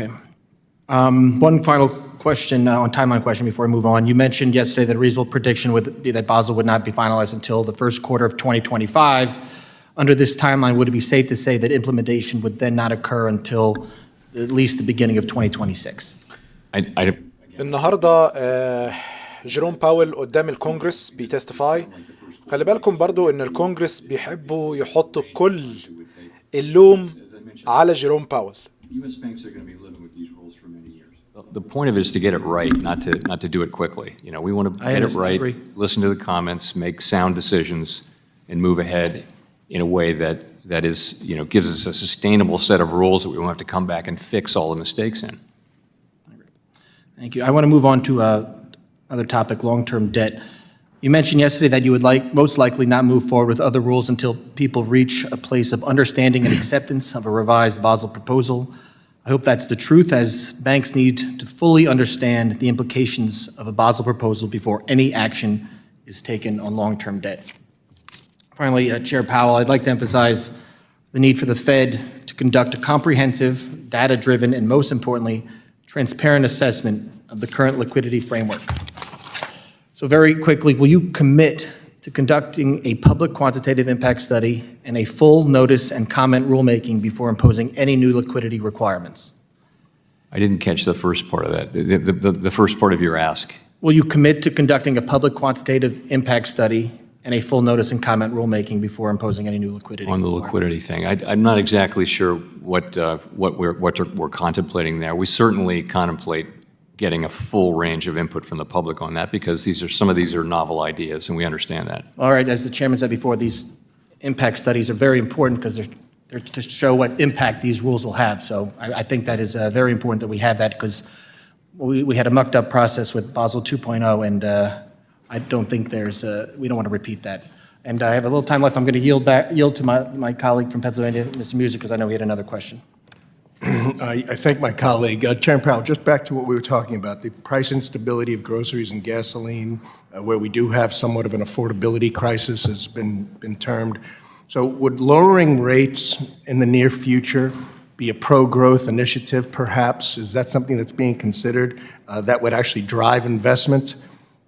Okay. One final question on timeline question before I move on. You mentioned yesterday that a reasonable prediction would be that Basel would not be finalized until the first quarter of 2025. Under this timeline, would it be safe to say that implementation would then not occur until at least the beginning of 2026? النهارده جيروم باول قدام الكونجرس بيتستيفاي. خلي بالكم برضو ان الكونجرس بيحبوا يحطوا كل اللوم على جيروم باول. The point of it is to get it right, not to do it quickly. You know, we want to get it right, listen to the comments, make sound decisions, and move ahead in a way that is, you know, gives us a sustainable set of rules that we won't have to come back and fix all the mistakes in. Thank you. I want to move on to another topic, long-term debt. You mentioned yesterday that you would most likely not move forward with other rules until people reach a place of understanding and acceptance of a revised Basel proposal. I hope that's the truth, as banks need to fully understand the implications of a Basel proposal before any action is taken on long-term debt. Finally, Chair Powell, I'd like to emphasize the need for the Fed to conduct a comprehensive, data-driven, and most importantly, transparent assessment of the current liquidity framework. So very quickly, will you commit to conducting a public quantitative impact study and a full notice and comment rulemaking before imposing any new liquidity requirements? I didn't catch the first part of that, the first part of your ask. Will you commit to conducting a public quantitative impact study and a full notice and comment rulemaking before imposing any new liquidity on the liquidity thing? I'm not exactly sure what we're contemplating there. We certainly contemplate getting a full range of input from the public on that, because some of these are novel ideas, and we understand that. All right, as the chairman said before, these impact studies are very important because they're to show what impact these rules will have. So I think that is very important that we have that, because we had a mucked up process with Basel 2.0, and I don't think we don't want to repeat that. And I have a little time left. I'm going to yield to my colleague from Pennsylvania, Mr. Music, because I know he had another question. I thank my colleague. Chairman Powell, just back to what we were talking about, the price instability of groceries and gasoline, where we do have somewhat of an affordability crisis, has been termed. So would lowering rates in the near future be a pro-growth initiative, perhaps? Is that something that's being considered that would actually drive investment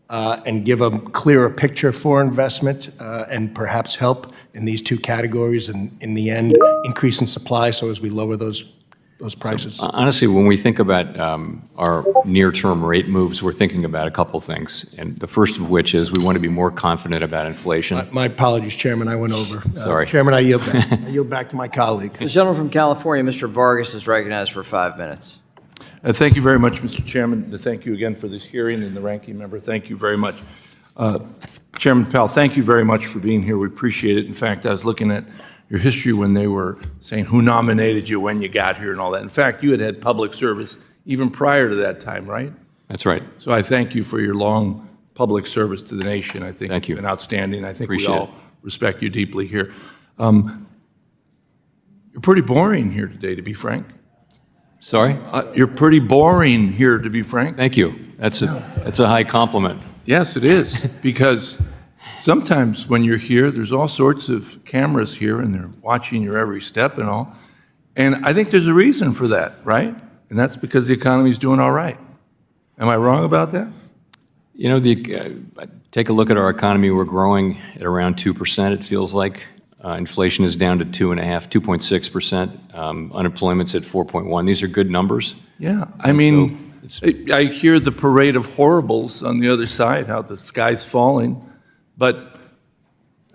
and give a clearer picture for investment and perhaps help in these two categories and, in the end, increase in supply so as we lower those prices? So, honestly, when we think about our near-term rate moves, we're thinking about a couple things, and the first of which is we want to be more confident about inflation. My apologies, Chairman, I went over. Sorry. Chairman, I yield back. I yield back to my colleague. The gentleman from California, Mr. Vargas, is recognized for 5 minutes. Thank you very much, Mr. Chairman. Thank you again for this hearing, and the ranking member, thank you very much. Chairman Powell, thank you very much for being here. We appreciate it. In fact, I was looking at your history when they were saying who nominated you when you got here and all that. In fact, you had public service even prior to that time, right? That's right. So I thank you for your long public service to the nation. I think thank you. You've been outstanding. I think Appreciate we all it. respect you deeply here. You're pretty boring here today, to be frank. Sorry? You're pretty boring here, to be frank. Thank you. That's a high compliment. Yes, it is, because sometimes when you're here, there's all sorts of cameras here, and they're watching your every step and all. And I think there's a reason for that, right? And that's because the economy's doing all right. Am I wrong about that? You know, take a look at our economy. We're growing at around 2%, it feels like. Inflation is down to 2.6%. Unemployment's at 4.1. These are good numbers. Yeah, I mean, I hear the parade of horribles on the other side, how the sky's falling. But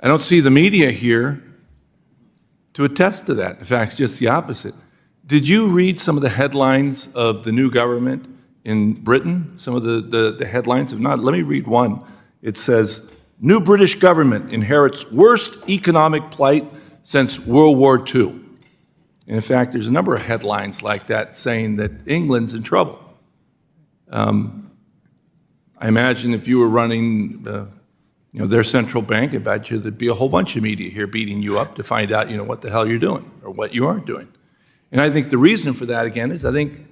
I don't see the media here to attest to that. In fact, it's just the opposite. Did you read some of the headlines of the new government in Britain? Some of the headlines? If not, let me read one. It says, "New British government inherits worst economic plight since World War II." And in fact, there's a number of headlines like that saying that England's in trouble. I imagine if you were running their central bank, I bet you there'd be a whole bunch of media here beating you up to find out, what the hell you're doing or what you aren't doing. And I think the reason for that, again, is I think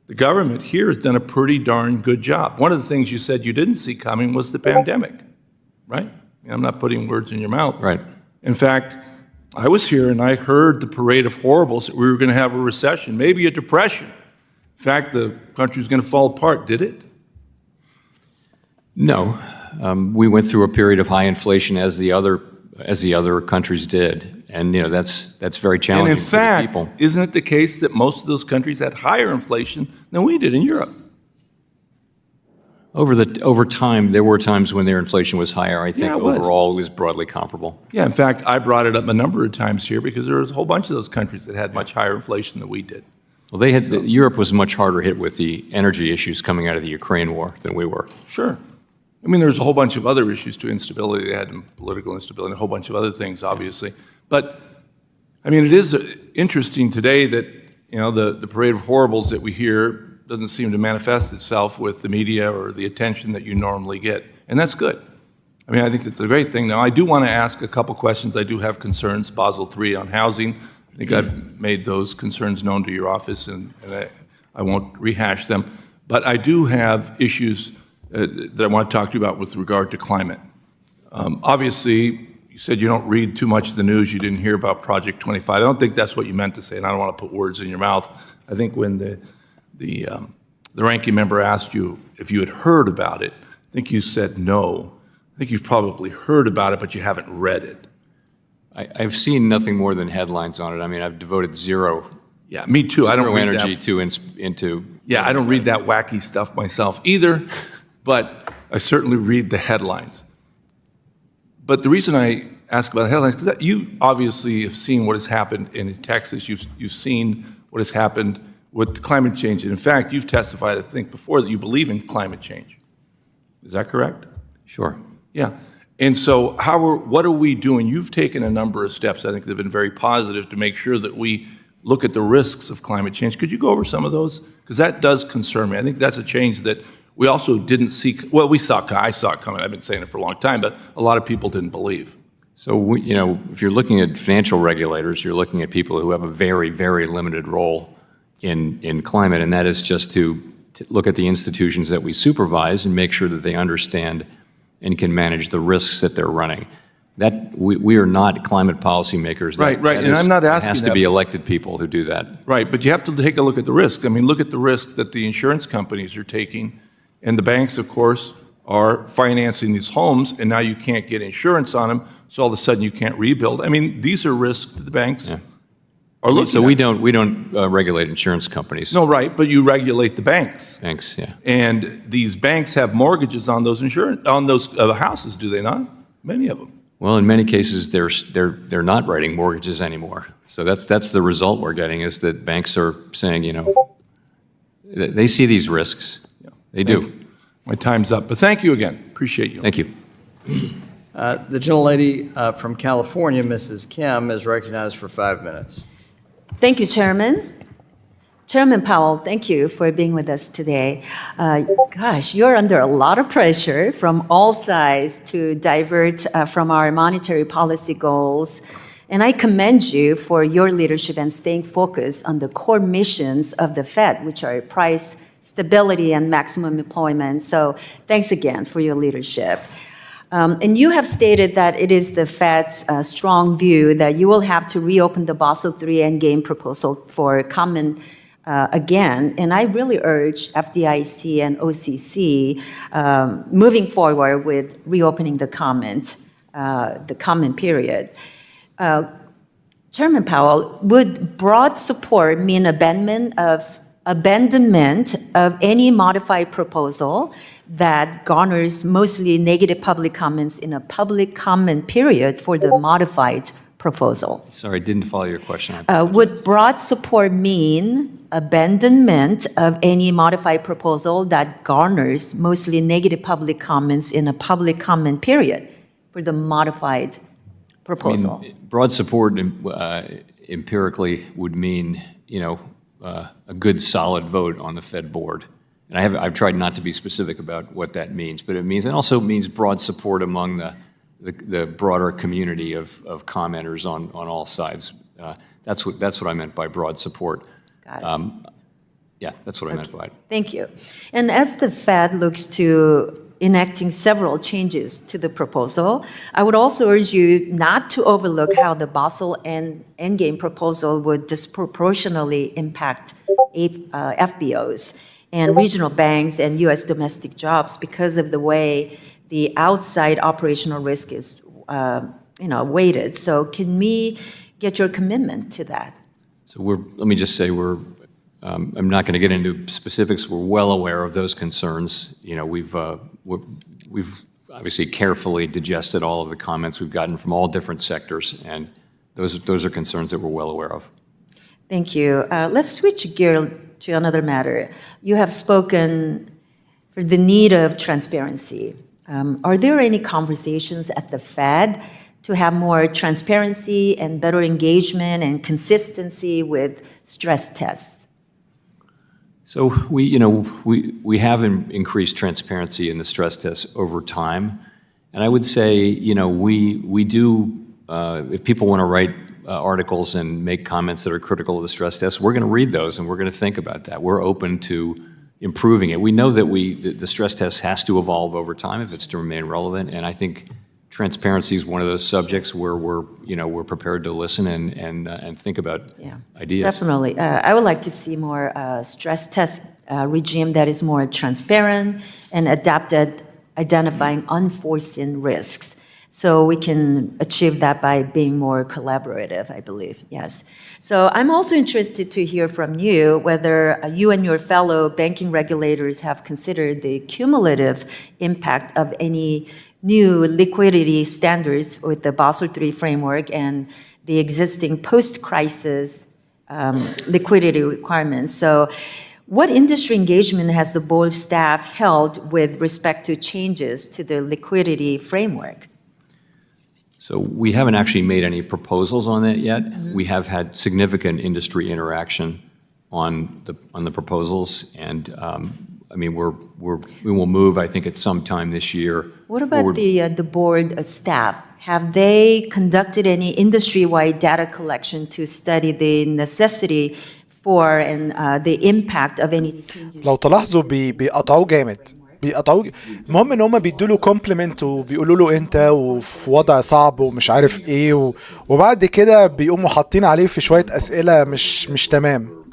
the government here has done a pretty darn good job. One of the things you said you didn't see coming was the pandemic, right? I'm not putting words in your mouth. Right. In fact, I was here and I heard the parade of horribles that we were going to have a recession, maybe a depression. In fact, the country was going to fall apart. Did it? No. We went through a period of high inflation as the other countries did. And, that's very challenging And in for the fact, people. isn't it the case that most of those countries had higher inflation than we did in Europe? Over time, there were times when their inflation was higher. I think Yeah, it was. overall it was broadly comparable. Yeah, in fact, I brought it up a number of times here because there was a whole bunch of those countries that had much higher inflation than we did. Well, Europe was much harder hit with the energy issues coming out of the Ukraine war than we were. Sure. I mean, there's a whole bunch of other issues to instability. They had political instability, a whole bunch of other things, obviously. But, I mean, it is interesting today that, the parade of horribles that we hear doesn't seem to manifest itself with the media or the attention that you normally get. And that's good. I mean, I think it's a great thing. Now, I do want to ask a couple questions. I do have concerns, Basel III on housing. I think I've made those concerns known to your office, and I won't rehash them. But I do have issues that I want to talk to you about with regard to climate. Obviously, you said you don't read too much of the news. You didn't hear about Project 25. I don't think that's what you meant to say, and I don't want to put words in your mouth. I think when the ranking member asked you if you had heard about it, I think you said no. I think you've probably heard about it, but you haven't read it. I've seen nothing more than headlines on it. I mean, I've devoted zero Yeah, me too. I don't read energy that. into. Yeah, I don't read that wacky stuff myself either, but I certainly read the headlines. But the reason I ask about the headlines is that you obviously have seen what has happened in Texas. You've seen what has happened with climate change. And in fact, you've testified, I think, before that you believe in climate change. Is that correct? Sure. Yeah. And so what are we doing? You've taken a number of steps, I think, that have been very positive to make sure that we look at the risks of climate change. Could you go over some of those? Because that does concern me. I think that's a change that we also didn't see. Well, I saw it coming. I've been saying it for a long time, but a lot of people didn't believe. So, if you're looking at financial regulators, you're looking at people who have a very, very limited role in climate, and that is just to look at the institutions that we supervise and make sure that they understand and can manage the risks that they're running. That we are not climate policymakers. Right, and I'm not asking It has to that. be elected people who do that. Right, but you have to take a look at the risks. I mean, look at the risks that the insurance companies are taking, and the banks, of course, are financing these homes, and now you can't get insurance on them, so all of a sudden you can't rebuild. I mean, these are risks that the banks are looking So at. we don't regulate insurance companies. No, right, but you regulate the banks. Thanks, yeah. And these banks have mortgages on those houses, do they not? Many of them. Well, in many cases, they're not writing mortgages anymore. So that's the result we're getting, is that banks are saying, they see these risks. They do. My time's up, but thank you again. Appreciate you. Thank you. The gentlelady from California, Mrs. Kim, is recognized for 5 minutes. Thank you, Chairman. Chairman Powell, thank you for being with us today. Gosh, you're under a lot of pressure from all sides to divert from our monetary policy goals. And I commend you for your leadership and staying focused on the core missions of the Fed, which are price stability and maximum employment. So thanks again for your leadership. And you have stated that it is the Fed's strong view that you will have to reopen the Basel III Endgame proposal for comment again. And I really urge FDIC and OCC moving forward with reopening the comment period. Chairman Powell, would broad support mean abandonment of any modified proposal that garners mostly negative public comments in a public comment period for the modified proposal? Sorry, I didn't follow your question. Would broad support mean abandonment of any modified proposal that garners mostly negative public comments in a public comment period for the modified proposal? I mean, broad support empirically would mean, a good solid vote on the Fed board. And I've tried not to be specific about what that means, but it also means broad support among the broader community of commenters on all sides. That's what I meant by broad support. Got it. Yeah, that's what I meant by it. Thank you. And as the Fed looks to enacting several changes to the proposal. I would also urge you not to overlook how the Basel and Endgame proposal would disproportionately impact FBOs and regional banks and U.S. domestic jobs because of the way the outside operational risk is, weighted. So can we get your commitment to that? So let me just say I'm not going to get into specifics. We're well aware of those concerns. We've obviously carefully digested all of the comments we've gotten from all different sectors, and those are concerns that we're well aware of. Thank you. Let's switch gear to another matter. You have spoken for the need of transparency. Are there any conversations at the Fed to have more transparency and better engagement and consistency with stress tests? So we have increased transparency in the stress tests over time, and I would say we do. If people want to write articles and make comments that are critical of the stress tests, we're going to read those and we're going to think about that. We're open to improving it. We know that the stress test has to evolve over time if it's to remain relevant, and I think transparency is one of those subjects where we're prepared to listen and think about ideas. Definitely. I would like to see more stress test regime that is more transparent and adapted, identifying unforeseen risks. So we can achieve that by being more collaborative, I believe, yes. So I'm also interested to hear from you whether you and your fellow banking regulators have considered the cumulative impact of any new liquidity standards with the Basel III framework and the existing post-crisis liquidity requirements. So what industry engagement has the board staff held with respect to changes to the liquidity framework? So we haven't actually made any proposals on that yet. Mm-hmm. We have had significant industry interaction on the proposals, and we will move, I think, at some time this year. What about the board staff? Have they conducted any industry-wide data collection to study the necessity for and the impact of any changes? لو تلاحظوا بيقطعوه جامد. المهم ان هم بيدوا له كومبلمنت وبيقولوا له انت وفي وضع صعب ومش عارف ايه وبعد كده بيقوموا حاطين عليه في شويه اسئله مش تمام.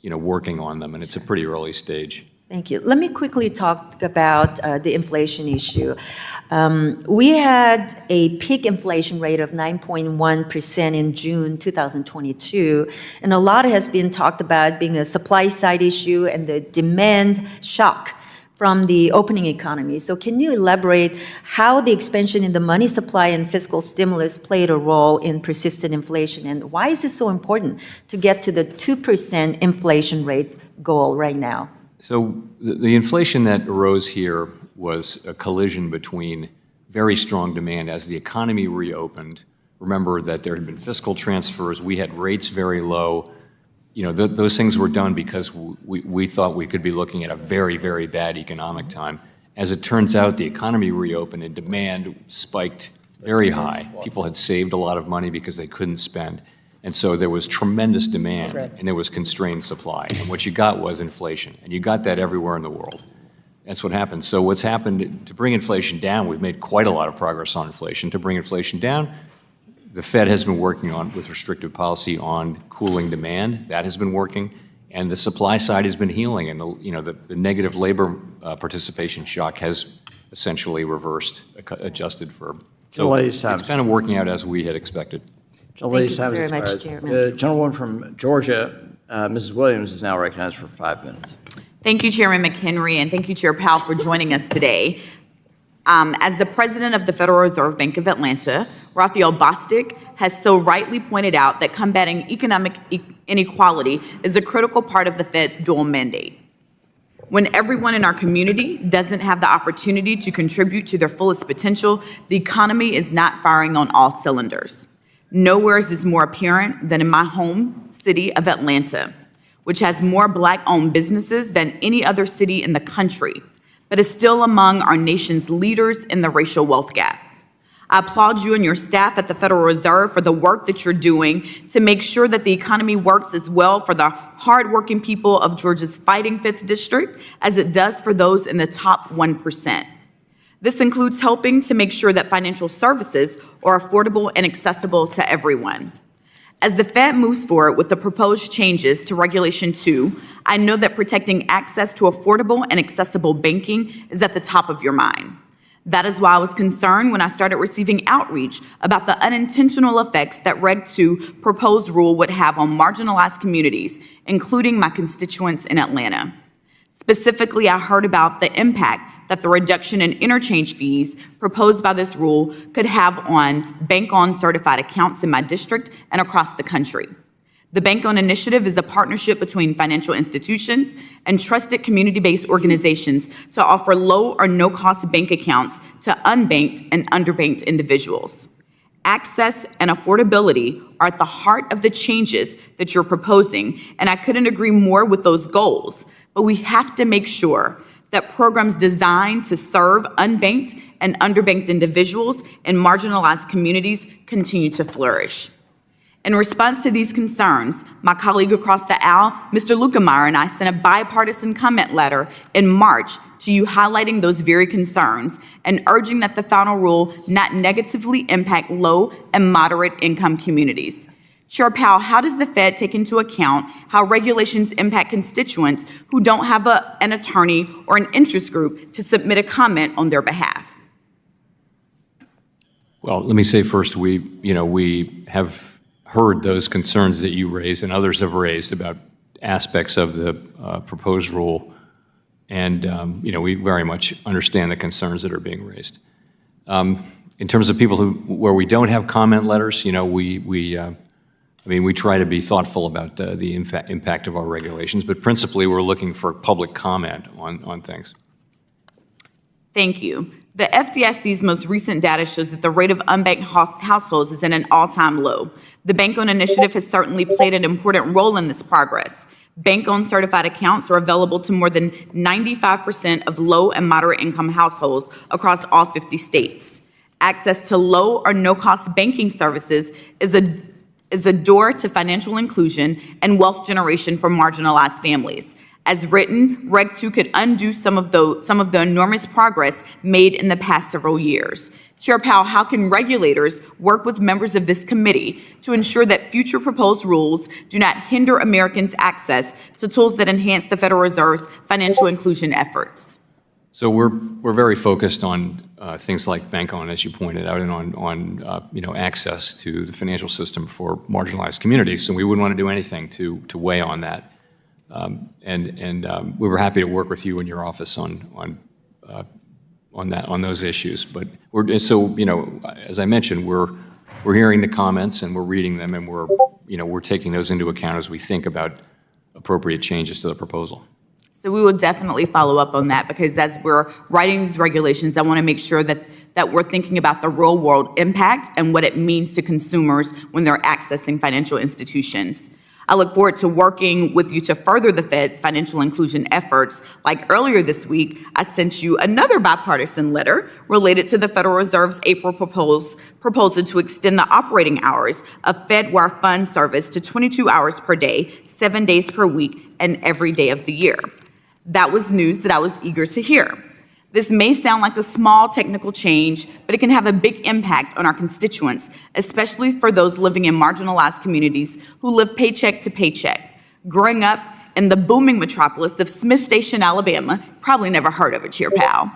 Working on them, and it's a pretty early stage. Thank you. Let me quickly talk about the inflation issue. We had a peak inflation rate of 9.1% in June 2022, and a lot has been talked about being a supply side issue and the demand shock from the opening economy. So can you elaborate how the expansion in the money supply and fiscal stimulus played a role in persistent inflation, and why is it so important to get to the 2% inflation rate goal right now? So the inflation that arose here was a collision between very strong demand as the economy reopened. Remember that there had been fiscal transfers, we had rates very low. Those things were done because we thought we could be looking at a very, very bad economic time. As it turns out, the economy reopened and demand spiked very high. People had saved a lot of money because they couldn't spend. And so there was tremendous demand and there was constrained supply. And what you got was inflation. And you got that everywhere in the world. That's what happened. So what's happened to bring inflation down, we've made quite a lot of progress on inflation. To bring inflation down, the Fed has been working on, with restrictive policy, on cooling demand. That has been working. And the supply side has been healing. And the negative labor participation shock has essentially reversed, adjusted for. So it's kind of working out as we had expected. Thank you very much, Chairman. The gentlewoman from Georgia, Mrs. Williams, is now recognized for 5 minutes. Thank you, Chairman McHenry, and thank you, Chair Powell, for joining us today. As the president of the Federal Reserve Bank of Atlanta, Raphael Bostic has so rightly pointed out that combating economic inequality is a critical part of the Fed's dual mandate. When everyone in our community doesn't have the opportunity to contribute to their fullest potential, the economy is not firing on all cylinders. Nowhere is this more apparent than in my home city of Atlanta, which has more Black-owned businesses than any other city in the country, but is still among our nation's leaders in the racial wealth gap. I applaud you and your staff at the Federal Reserve for the work that you're doing to make sure that the economy works as well for the hardworking people of Georgia's fighting 5th District as it does for those in the top 1%. This includes helping to make sure that financial services are affordable and accessible to everyone. As the Fed moves forward with the proposed changes to Regulation 2, I know that protecting access to affordable and accessible banking is at the top of your mind. That is why I was concerned when I started receiving outreach about the unintentional effects that Reg 2 proposed rule would have on marginalized communities, including my constituents in Atlanta. Specifically, I heard about the impact that the reduction in interchange fees proposed by this rule could have on bank-owned certified accounts in my district and across the country. The Bank-Owned Initiative is a partnership between financial institutions and trusted community-based organizations to offer low or no-cost bank accounts to unbanked and underbanked individuals. Access and affordability are at the heart of the changes that you're proposing, and I couldn't agree more with those goals. But we have to make sure that programs designed to serve unbanked and underbanked individuals in marginalized communities continue to flourish. In response to these concerns, my colleague across the aisle, Mr. Lukemeyer, and I sent a bipartisan comment letter in March to you highlighting those very concerns and urging that the final rule not negatively impact low and moderate income communities. Chair Powell, how does the Fed take into account how regulations impact constituents who don't have an attorney or an interest group to submit a comment on their behalf? Well, let me say first, we have heard those concerns that you raised and others have raised about aspects of the proposed rule, and we very much understand the concerns that are being raised. In terms of people where we don't have comment letters, we try to be thoughtful about the impact of our regulations, but principally we're looking for public comment on things. Thank you. The FDIC's most recent data shows that the rate of unbanked households is at an all-time low. The Bank-Owned Initiative has certainly played an important role in this progress. Bank-owned certified accounts are available to more than 95% of low and moderate income households across all 50 states. Access to low or no-cost banking services is a door to financial inclusion and wealth generation for marginalized families. As written, Reg 2 could undo some of the enormous progress made in the past several years. Chair Powell, how can regulators work with members of this committee to ensure that future proposed rules do not hinder Americans' access to tools that enhance the Federal Reserve's financial inclusion efforts? So we're very focused on things like bank-owned, as you pointed out, and on access to the financial system for marginalized communities. So we wouldn't want to do anything to weigh on that. We were happy to work with you in your office on those issues. But as I mentioned, we're hearing the comments and we're reading them, and we're taking those into account as we think about appropriate changes to the proposal. So we will definitely follow up on that, because as we're writing these regulations, I want to make sure that we're thinking about the real world impact and what it means to consumers when they're accessing financial institutions. I look forward to working with you to further the Fed's financial inclusion efforts. Like earlier this week, I sent you another bipartisan letter related to the Federal Reserve's April proposal to extend the operating hours of FedWire Fund service to 22 hours per day, 7 days per week, and every day of the year. That was news that I was eager to hear. This may sound like a small technical change, but it can have a big impact on our constituents, especially for those living in marginalized communities who live paycheck to paycheck. Growing up in the booming metropolis of Smith Station, Alabama, probably never heard of it, Chair Powell.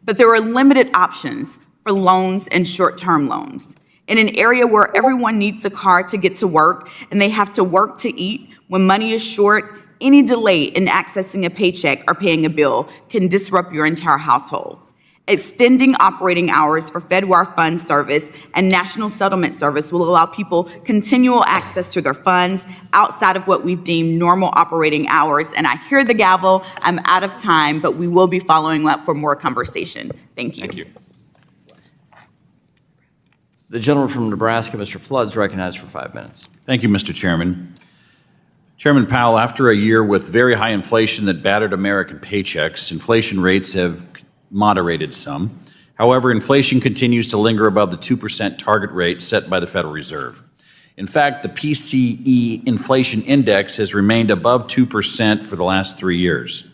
But there are limited options for loans and short-term loans. In an area where everyone needs a car to get to work and they have to work to eat, when money is short, any delay in accessing a paycheck or paying a bill can disrupt your entire household. Extending operating hours for FedWire Fund service and National Settlement Service will allow people continual access to their funds outside of what we've deemed normal operating hours. And I hear the gavel. I'm out of time, but we will be following up for more conversation. Thank you. Thank you. The gentleman from Nebraska, Mr. Flood, is recognized for 5 minutes. Thank you, Mr. Chairman. Chairman Powell, after a year with very high inflation that battered American paychecks, inflation rates have moderated some. However, inflation continues to linger above the 2% target rate set by the Federal Reserve. In fact, the PCE inflation index has remained above 2% for the last 3 years.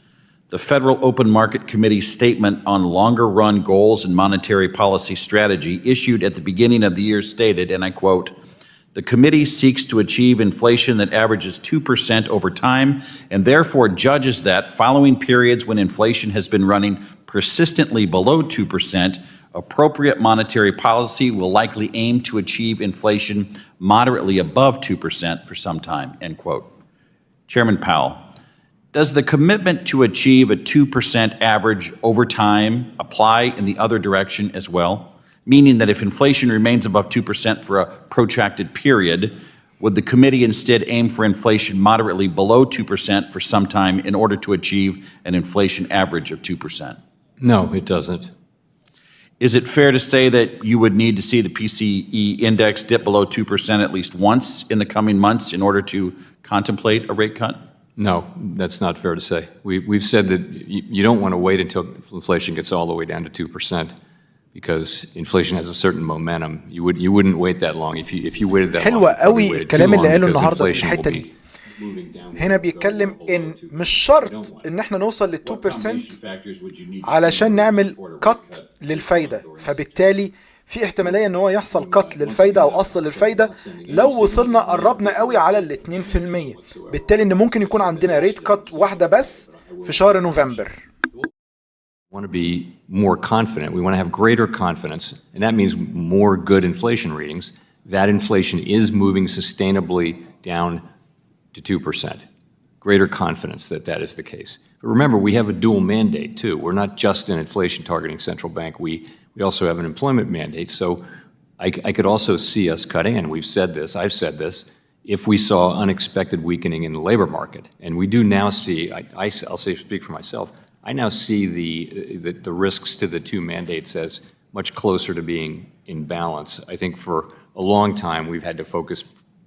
The Federal Open Market Committee's statement on longer-run goals and monetary policy strategy issued at the beginning of the year stated, and I quote, "The committee seeks to achieve inflation that averages 2% over time and therefore judges that following periods when inflation has been running persistently below 2%, appropriate monetary policy will likely aim to achieve inflation moderately above 2% for some time," end quote. Chairman Powell, does the commitment to achieve a 2% average over time apply in the other direction as well? Meaning that if inflation remains above 2% for a protracted period, would the committee instead aim for inflation moderately below 2% for some time in order to achieve an inflation average of 2%? No, it doesn't. Is it fair to say that you would need to see the PCE index dip below 2% at least once in the coming months in order to contemplate a rate cut? No, that's not fair to say. We've said that you don't want to wait until inflation gets all the way down to 2%. Because inflation has a certain momentum. You wouldn't wait that long. If you waited that long, حلوة you probably قوي waited too الكلام long اللي قاله because النهارده في inflation will الحتة be دي. moving down. هنا بيتكلم ان مش شرط ان احنا نوصل لل 2% علشان نعمل كت للفايدة، فبالتالي في احتمالية ان هو يحصل كت للفايدة او قص للفايدة لو وصلنا قربنا قوي على ال 2%، بالتالي ان ممكن يكون عندنا ريت كت واحدة بس في شهر نوفمبر. We want to be more confident. We want to have greater confidence, and that means more good inflation readings. That inflation is moving sustainably down to 2%. Greater confidence that that is the case. But remember, we have a dual mandate too. We're not just an inflation targeting central bank. We also have an employment mandate. So I could also see us cutting, and we've said this, I've said this, if we saw unexpected weakening in the labor market. And we do now see, I'll say, speak for myself, I now see the risks to the two mandates as much closer to being in balance. I think for a long time we've had to focus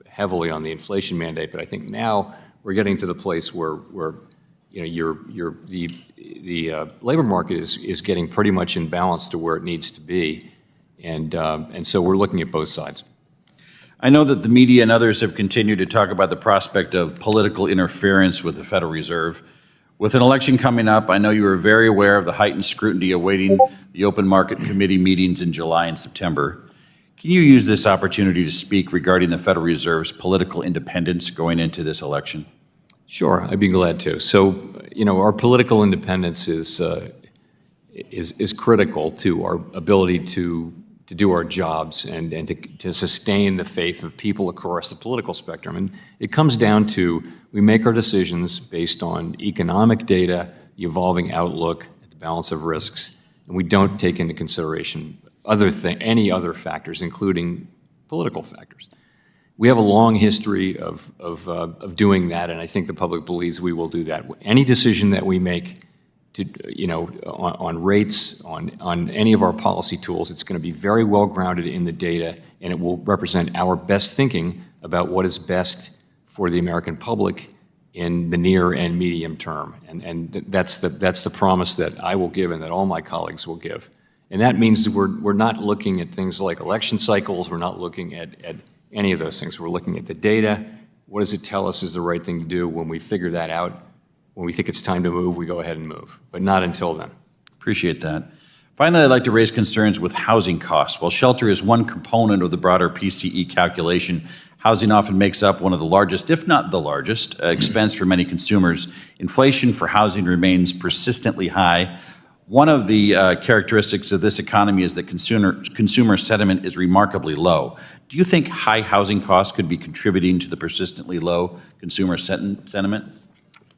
heavily on the inflation mandate, but I think now we're getting to the place where you know the labor market is getting pretty much in balance to where it needs to be, and so we're looking at both sides. I know that the media and others have continued to talk about the prospect of political interference with the Federal Reserve. With an election coming up, I know you are very aware of the heightened scrutiny awaiting the Open Market Committee meetings in July and September. Can you use this opportunity to speak regarding the Federal Reserve's political independence going into this election? Sure, I'd be glad to. So, you know, our political independence is critical to our ability to do our jobs and to sustain the faith of people across the political spectrum. And it comes down to we make our decisions based on economic data, the evolving outlook, the balance of risks, and we don't take into consideration any other factors, including political factors. We have a long history of doing that, and I think the public believes we will do that. Any decision that we make to, you know, on rates, on any of our policy tools, it's going to be very well grounded in the data, and it will represent our best thinking about what is best for the American public in the near and medium term. And that's the promise that I will give and that all my colleagues will give. And that means that we're not looking at things like election cycles, we're not looking at any of those things. We're looking at the data. What does it tell us is the right thing to do? When we figure that out, when we think it's time to move, we go ahead and move, but not until then. Appreciate that. Finally, I'd like to raise concerns with housing costs. While shelter is one component of the broader PCE calculation, housing often makes up one of the largest, if not the largest, expense for many consumers. Inflation for housing remains persistently high. One of the characteristics of this economy is that consumer sentiment is remarkably low. Do you think high housing costs could be contributing to the persistently low consumer sentiment?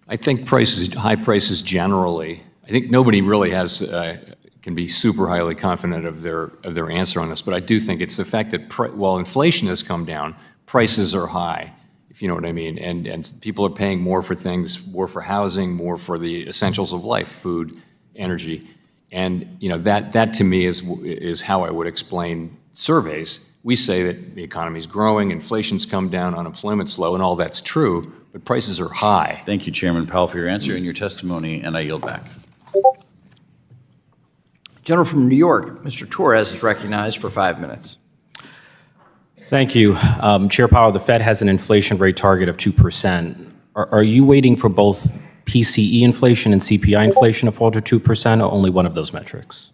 I think high prices generally, I think nobody really can be super highly confident of their answer on this, but I do think it's the fact that while inflation has come down, prices are high, if you know what I mean, and people are paying more for things, more for housing, more for the essentials of life, food, energy, and you know that to me is how I would explain surveys. We say that the economy is growing, inflation's come down, unemployment's low, and all that's true, but prices are high. Thank you, Chairman Powell, for your answer and your testimony, and I yield back. Gentleman from New York, Mr. Torres is recognized for 5 minutes. Thank you. Chair Powell, the Fed has an inflation rate target of 2%. Are you waiting for both PCE inflation and CPI inflation to fall to 2%, or only one of those metrics?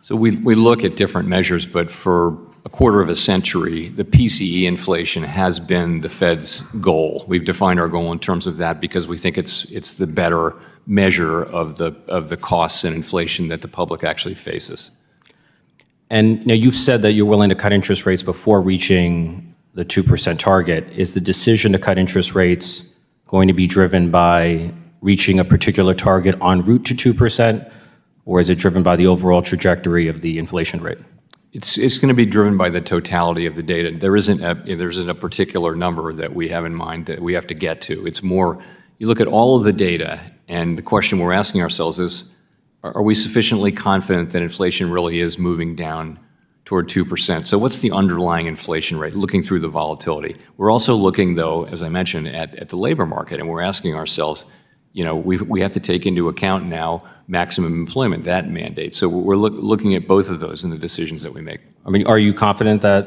So we look at different measures, but for a quarter of a century, the PCE inflation has been the Fed's goal. We've defined our goal in terms of that because we think it's the better measure of the costs and inflation that the public actually faces. And you've said that you're willing to cut interest rates before reaching the 2% target. Is the decision to cut interest rates going to be driven by reaching a particular target en route to 2%, or is it driven by the overall trajectory of the inflation rate? It's going to be driven by the totality of the data. There isn't a particular number that we have in mind that we have to get to. It's more, you look at all of the data, and the question we're asking ourselves is, are we sufficiently confident that inflation really is moving down toward 2%? So what's the underlying inflation rate, looking through the volatility? We're also looking, though, as I mentioned, at the labor market, and we're asking ourselves, we have to take into account now maximum employment, that mandate. So we're looking at both of those in the decisions that we make. I mean, are you confident that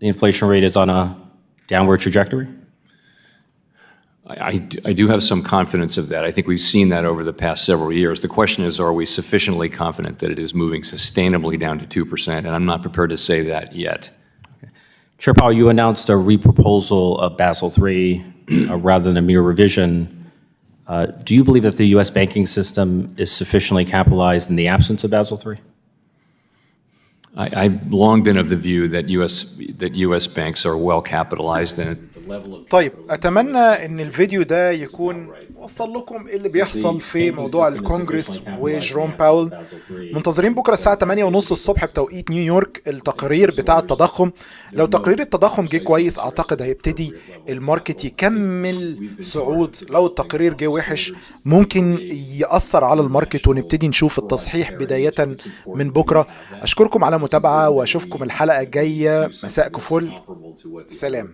the inflation rate is on a downward trajectory? I do have some confidence of that. I think we've seen that over the past several years. The question is, are we sufficiently confident that it is moving sustainably down to 2%? And I'm not prepared to say that yet. Okay. Chair Powell, you announced a reproposal of Basel III rather than a mere revision. Do you believe that the U.S. banking system is sufficiently capitalized in the absence of Basel III? I've long been of the view that U.S. banks are well capitalized and طيب أتمنى إن الفيديو ده يكون وصل لكم إيه اللي بيحصل في موضوع الكونجرس وجيروم باول. منتظرين بكرة الساعة 8:30 الصبح بتوقيت نيويورك التقرير بتاع التضخم. لو تقرير التضخم جه كويس أعتقد هيبتدي الماركت يكمل صعود. لو التقرير جه وحش ممكن يأثر على الماركت ونبتدي نشوف التصحيح بداية من بكرة. أشكركم على متابعة وأشوفكم الحلقة الجاية. مساءكم فل. سلام.